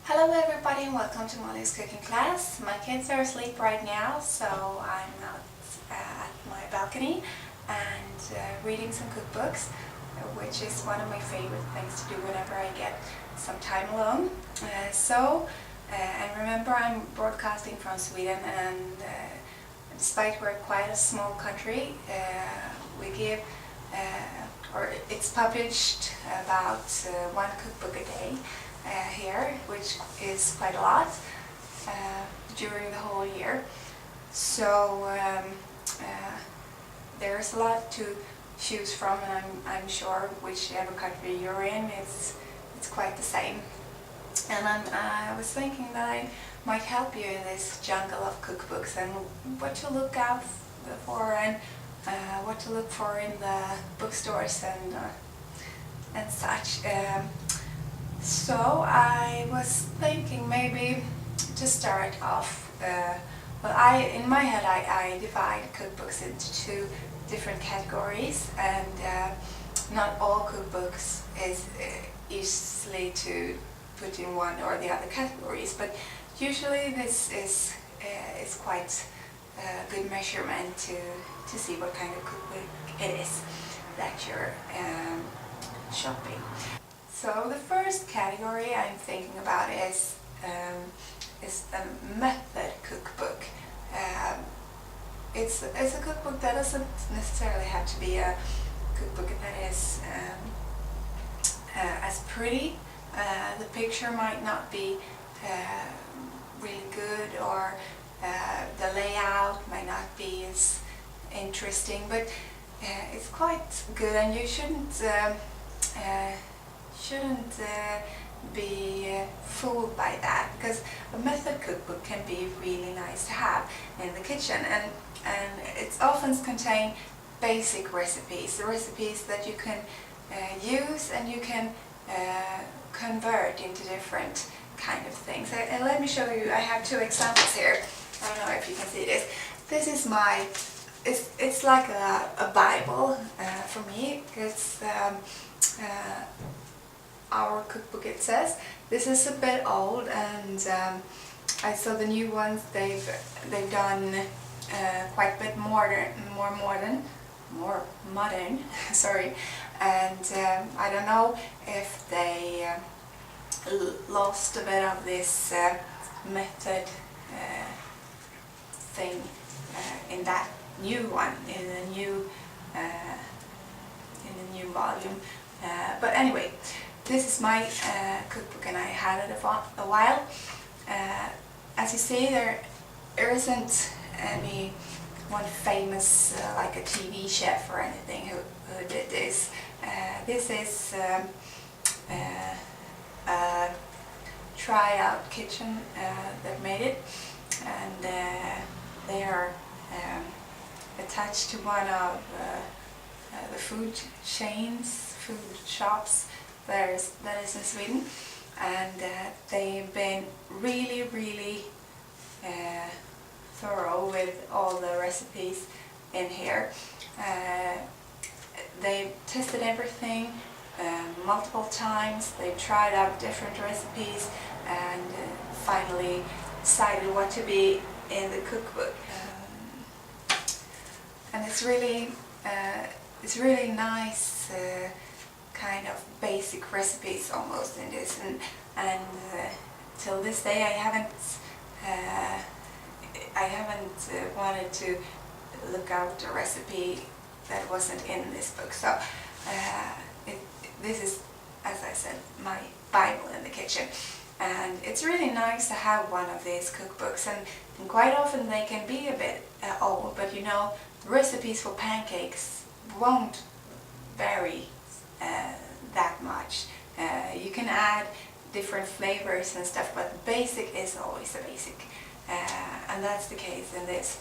Hello everybody and welcome to Malin's cooking class. My kids are asleep right now, so I'm out at my balcony and reading some cookbooks, which is one of my favorite things to do whenever I get some time alone. And remember, I'm broadcasting from Sweden, and despite we're quite a small country, we give or it's published about one cookbook a day here, which is quite a lot during the whole year. So there's a lot to choose from, and I'm sure whichever country you're in, it's quite the same. And I was thinking that I might help you in this jungle of cookbooks and what to look out for and what to look for in the bookstores and such. So I was thinking maybe to start off, in my head I divide cookbooks into two different categories, and not all cookbooks is easily to put in one or the other categories, but usually this is quite a good measurement to see what kind of cookbook it is that you're shopping. So the first category I'm thinking about is a method cookbook. It's a cookbook that doesn't necessarily have to be a cookbook that is as pretty. The picture might not be really good, or the layout might not be as interesting, but it's quite good, and you shouldn't be fooled by that, because a method cookbook can be really nice to have in the kitchen, and it often contains basic recipes, the recipes that you can use and you can convert into different kind of things. And let me show you, I have two examples here. I don't know if you can see this. This is it's like a Bible for me. It's our cookbook, it says. This is a bit old, and I saw the new ones. They've done quite a bit more modern. Sorry, and I don't know if they lost a bit of this method thing in that new one, in the new volume. But anyway, this is my cookbook, and I had it a while. As you see, there isn't any one famous like a TV chef or anything who did this. This is a try-out kitchen that made it, and they are attached to one of the food shops that is in Sweden, and they've been really thorough with all the recipes in here. They've tested everything multiple times. They've tried out different recipes and finally decided what to be in the cookbook. And it's really nice kind of basic recipes almost in this, and till this day I haven't wanted to look out a recipe that wasn't in this book. So this is, as I said, my Bible in the kitchen, and it's really nice to have one of these cookbooks, and quite often they can be a bit old, but you know, recipes for pancakes won't vary that much. You can add different flavors and stuff, but the basic is always the basic, and that's the case in this.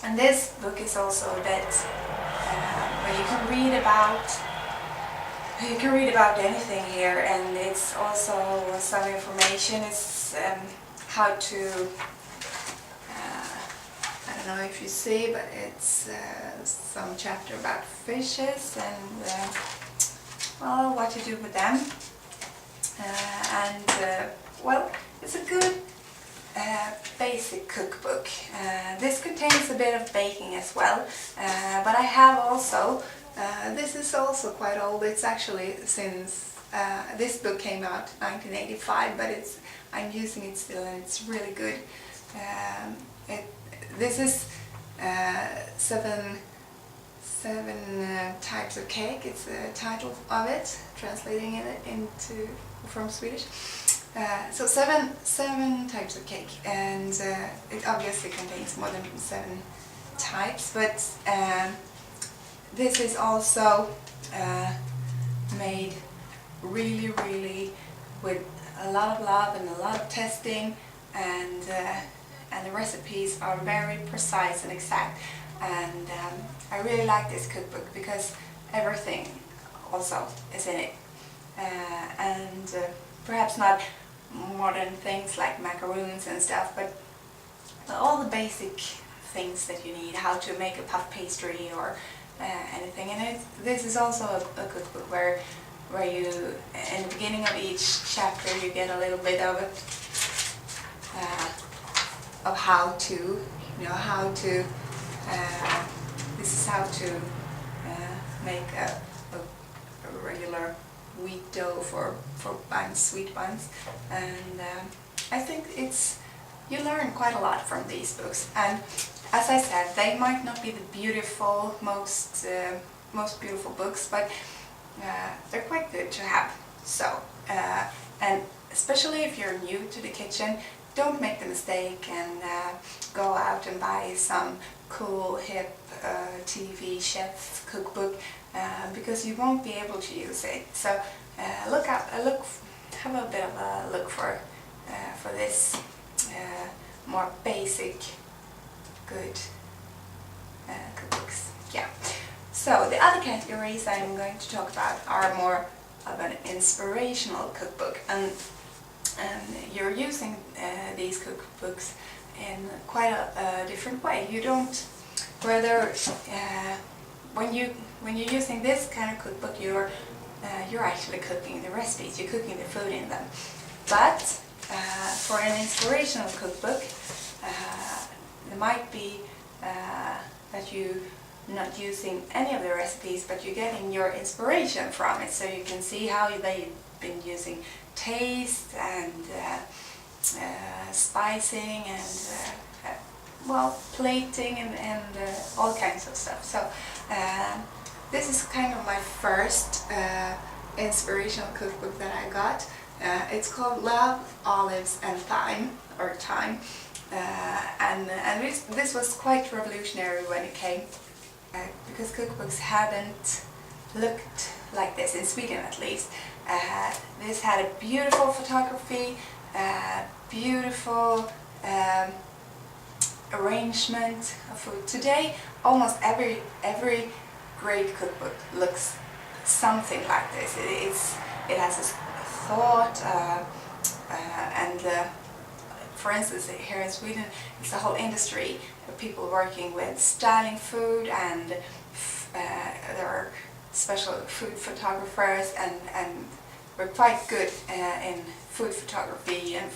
And this book is also a bit where you can read about anything here, and it's also some information. It's how to I don't know if you see, but it's some chapter about fishes and well, what to do with them, and well, it's a good basic cookbook. This contains a bit of baking as well, but I have also, this is also quite old. It's actually since this book came out 1985, but I'm using it still and it's really good. This is seven types of cake. It's the title of it, translating it from Swedish. So seven types of cake, and it obviously contains more than 7 types, but this is also made really with a lot of love and a lot of testing, and the recipes are very precise and exact, and I really like this cookbook because everything also is in it, and perhaps not modern things like macaroons and stuff, but all the basic things that you need, how to make a puff pastry or anything. And this is also a cookbook where you, in the beginning of each chapter, you get a little bit of how to, this is how to make a regular wheat dough for buns, sweet buns, and I think you learn quite a lot from these books. And as I said, they might not be the most beautiful books, but they're quite good to have. So, and especially if you're new to the kitchen, don't make the mistake and go out and buy some cool, hip TV chef cookbook, because you won't be able to use it. So have a bit of a look for this more basic, good cookbooks. Yeah. So the other categories I'm going to talk about are more of an inspirational cookbook, and you're using these cookbooks in quite a different way. You don't, when you're using this kind of cookbook, you're actually cooking the recipes, you're cooking the food in them. But for an inspirational cookbook, it might be that you're not using any of the recipes, but you're getting your inspiration from it, so you can see how they've been using taste and spicing and plating and all kinds of stuff. So this is kind of my first inspirational cookbook that I got. It's called Love, Olives and Thyme, and this was quite revolutionary when it came, because cookbooks hadn't looked like this, in Sweden at least. This had a beautiful photography, beautiful arrangement of food. Today, almost every great cookbook looks something like this. It has a thought, and for instance, here in Sweden, it's a whole industry of people working with styling food, and there are special food photographers, and we're quite good in food photography and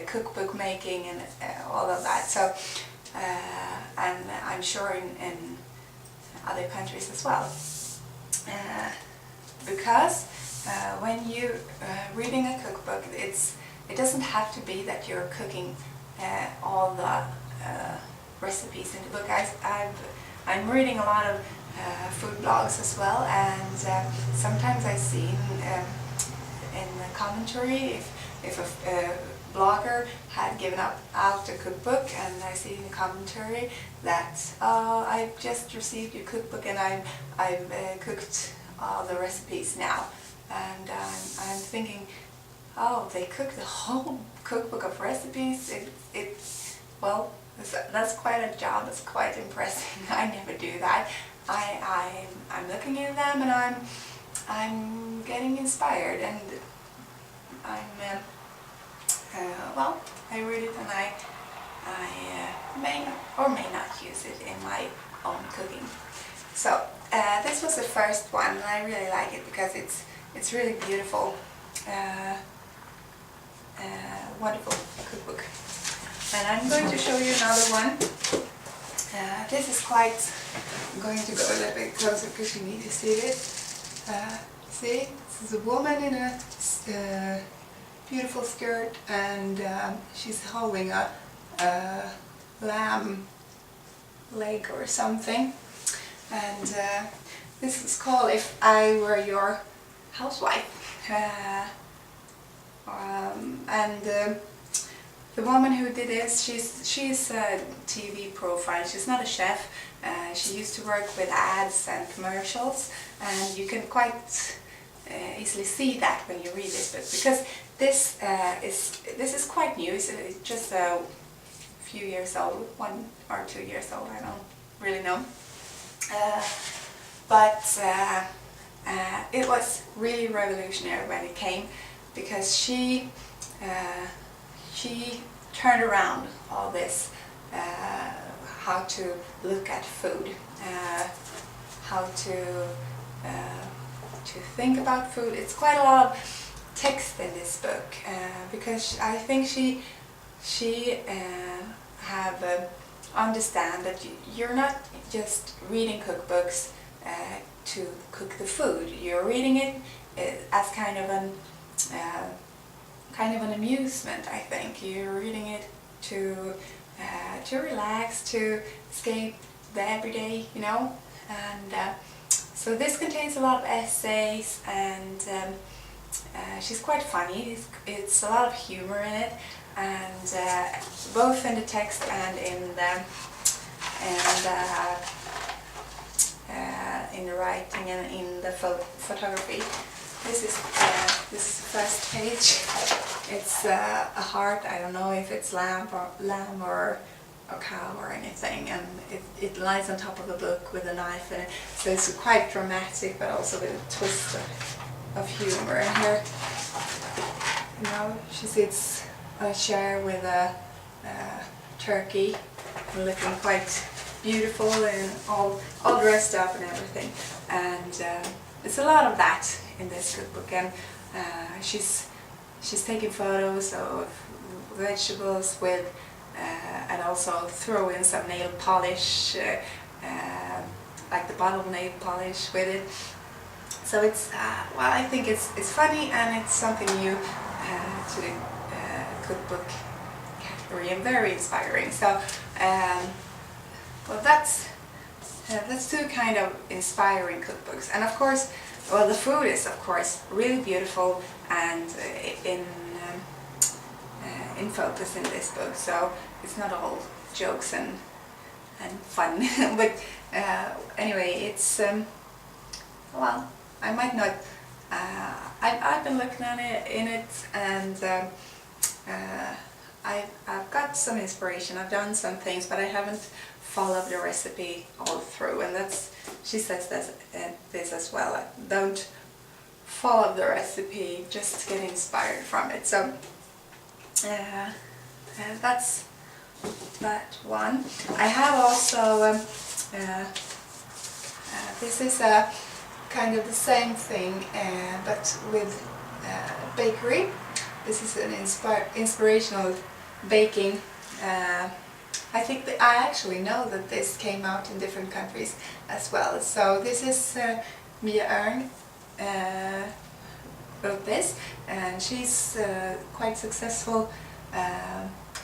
cookbook making and all of that. So, and I'm sure in other countries as well. Because when you're reading a cookbook, it doesn't have to be that you're cooking all the recipes in the book. I'm reading a lot of food blogs as well, and sometimes I see in the commentary if a blogger had given out a cookbook, and I see in the commentary that I've just received your cookbook and I've cooked all the recipes now, and I'm thinking, oh, they cooked the whole cookbook of recipes. Well, that's quite a job. It's quite impressive. I never do that. I'm looking at them and I'm getting inspired, and I read it and I may or may not use it in my own cooking. So this was the first one, and I really like it because it's really beautiful. wonderful cookbook. And I'm going to show you another one. This is quite, I'm going to go a little bit closer because you need to see this. See, this is a woman in a beautiful skirt, and she's holding a lamb leg or something. And this is called If I Were Your Housewife. The woman who did this, she's a TV profile. She's not a chef. She used to work with ads and commercials, and you can quite easily see that when you read this book, because this is quite new. It's just a few years old, 1 or 2 years old. I don't really know, but it was really revolutionary when it came, because she turned around all this, how to look at food, how to think about food. It's quite a lot of text in this book, because I think she have understand that you're not just reading cookbooks to cook the food. You're reading it as kind of an amusement. I think you're reading it to relax, to escape the everyday, you know. And so this contains a lot of essays, and she's quite funny. It's a lot of humor in it, and both in the text and in the writing and in the photography. This is the first page. It's a heart. I don't know if it's lamb or a cow or anything, and it lies on top of a book with a knife in it. So it's quite dramatic, but also with a twist of humor. And here, you know, she sits on a chair with a turkey, looking quite beautiful and all dressed up and everything. And it's a lot of that in this cookbook, and she's taking photos of vegetables with and also throw in some nail polish, like the bottle nail polish with it. So it's well, I think it's funny, and it's something new to the cookbook category, and very inspiring. So well, that's two kind of inspiring cookbooks. And of course, well, the food is of course really beautiful and in focus in this book. So it's not all jokes and fun, but anyway, it's well, I might not. I've been looking at it and I've got some inspiration. I've done some things, but I haven't followed the recipe all through. And she says this as well. Don't follow the recipe, just get inspired from it. So that's that one. I have also this is a kind of the same thing, but with bakery. This is an inspirational baking. I think that I actually know that this came out in different countries as well. So this is Mia Örn wrote this, and she's quite successful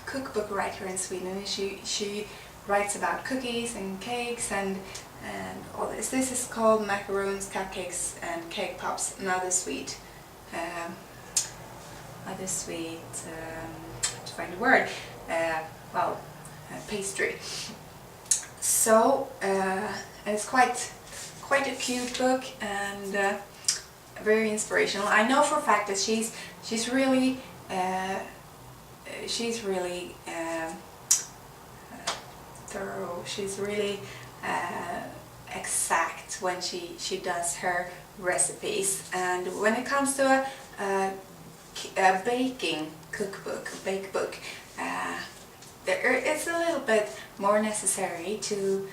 cookbook writer in Sweden. She writes about cookies and cakes and all this. This is called Macaroons, Cupcakes and Cake Pops, another sweet to find a word, well, pastry. So and it's quite a cute book, and very inspirational. I know for a fact that she's really thorough. She's really exact when she does her recipes. And when it comes to a baking cookbook, bake book, it's a little bit more necessary to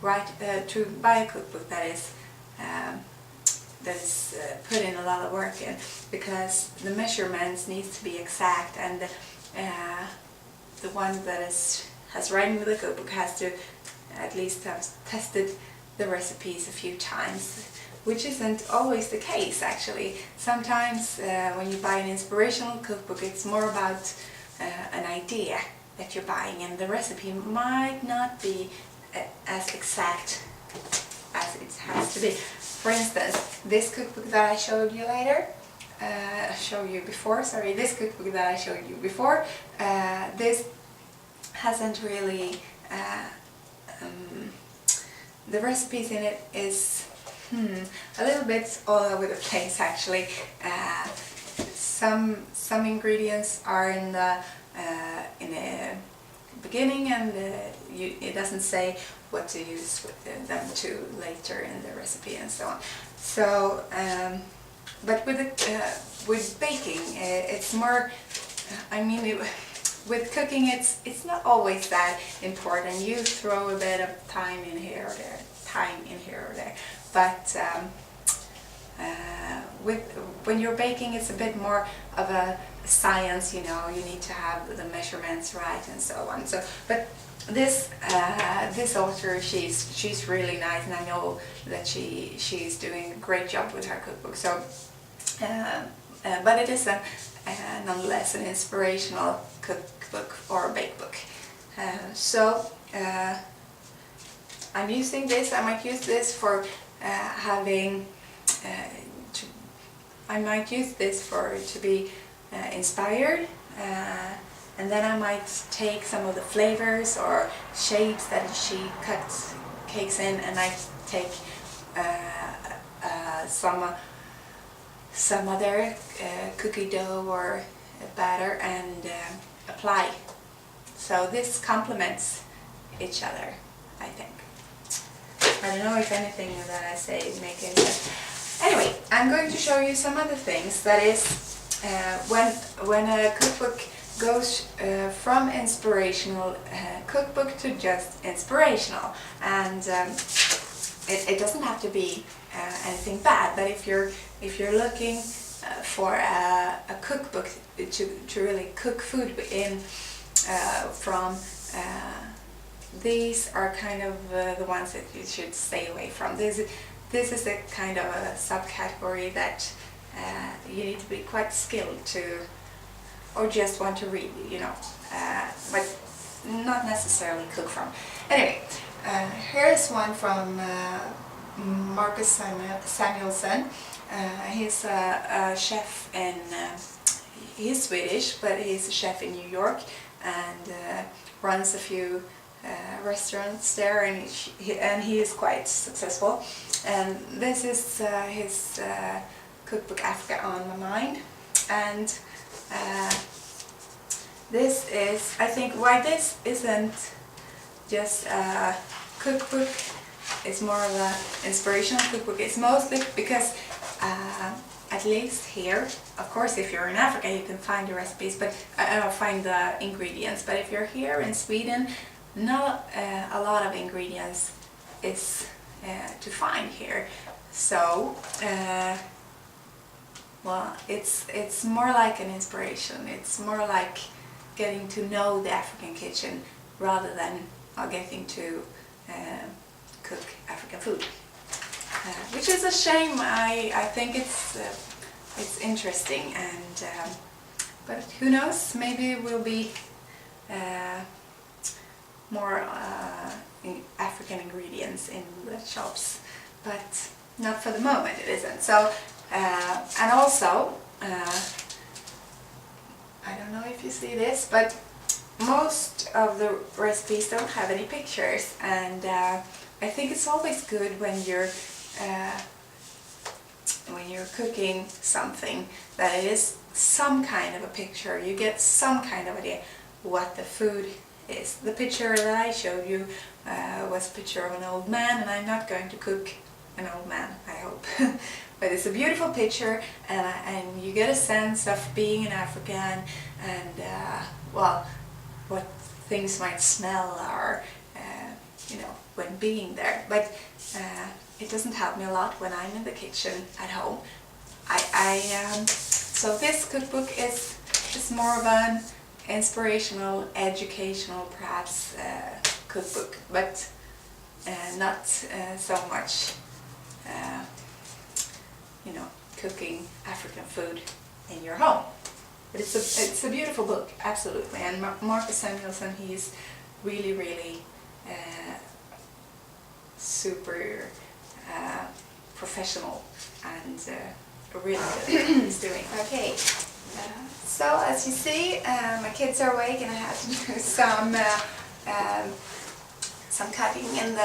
buy a cookbook that is put in a lot of work in, because the measurements needs to be exact, and the one that has writing with the cookbook has to at least have tested the recipes a few times, which isn't always the case actually. Sometimes when you buy an inspirational cookbook, it's more about an idea that you're buying, and the recipe might not be as exact as it has to be. For instance, this cookbook that I showed you before, this cookbook that I showed you before, this hasn't really, the recipes in it is a little bit all over the place actually. Some ingredients are in the beginning, and it doesn't say what to use with them to later in the recipe and so on. So, but with baking, it's more. I mean, with cooking, it's not always that important. You throw a bit of time in here or there, but when you're baking, it's a bit more of a science. You know, you need to have the measurements right and so on. So, but this author, she's really nice, and I know that she's doing a great job with her cookbook. So, but it is nonetheless an inspirational cookbook or bake book. So I'm using this. I might use this for I might use this to be inspired, and then I might take some of the flavors or shapes that she cuts cakes in, and I take some other cookie dough or batter and apply. So this complements each other, I think. I don't know if anything that I say makes any sense. Anyway, I'm going to show you some other things. That is, when a cookbook goes from inspirational cookbook to just inspirational, and it doesn't have to be anything bad. But if you're looking for a cookbook to really cook food in, these are kind of the ones that you should stay away from. This is a kind of a subcategory that you need to be quite skilled to, or just want to read, you know, but not necessarily cook from. Anyway, here's one from Marcus Samuelsson. He's a chef in, he's Swedish, but he's a chef in New York, and runs a few restaurants there, and he is quite successful. And this is his cookbook, Africa on My Mind, and this is, I think, why this isn't just a cookbook, it's more of an inspirational cookbook. It's mostly because at least here, of course if you're in Africa you can find the recipes, but find the ingredients, but if you're here in Sweden, not a lot of ingredients is to find here. So well, it's more like an inspiration. It's more like getting to know the African kitchen rather than getting to cook African food, which is a shame. I think it's interesting, and but who knows, maybe it will be more African ingredients in the shops, but not for the moment it isn't. So and also I don't know if you see this, but most of the recipes don't have any pictures, and I think it's always good when you're cooking something that it is some kind of a picture. You get some kind of idea what the food is. The picture that I showed you was a picture of an old man, and I'm not going to cook an old man, I hope. But it's a beautiful picture, and you get a sense of being an African, and well, what things might smell or you know, when being there. But it doesn't help me a lot when I'm in the kitchen at home. So this cookbook is more of an inspirational, educational, perhaps cookbook, but not so much, you know, cooking African food in your home. But it's a beautiful book, absolutely. And Marcus Samuelsson, he's really super professional and really good at what he's doing. Okay, so as you see, my kids are awake and I have to do some cutting in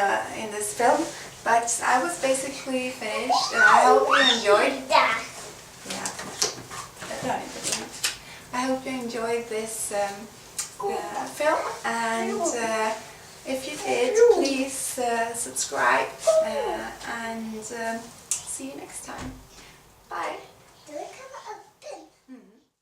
this film. But I was basically finished, and I hope you enjoyed. Yeah. I hope you enjoyed this film, and if you did, please subscribe, and see you next time.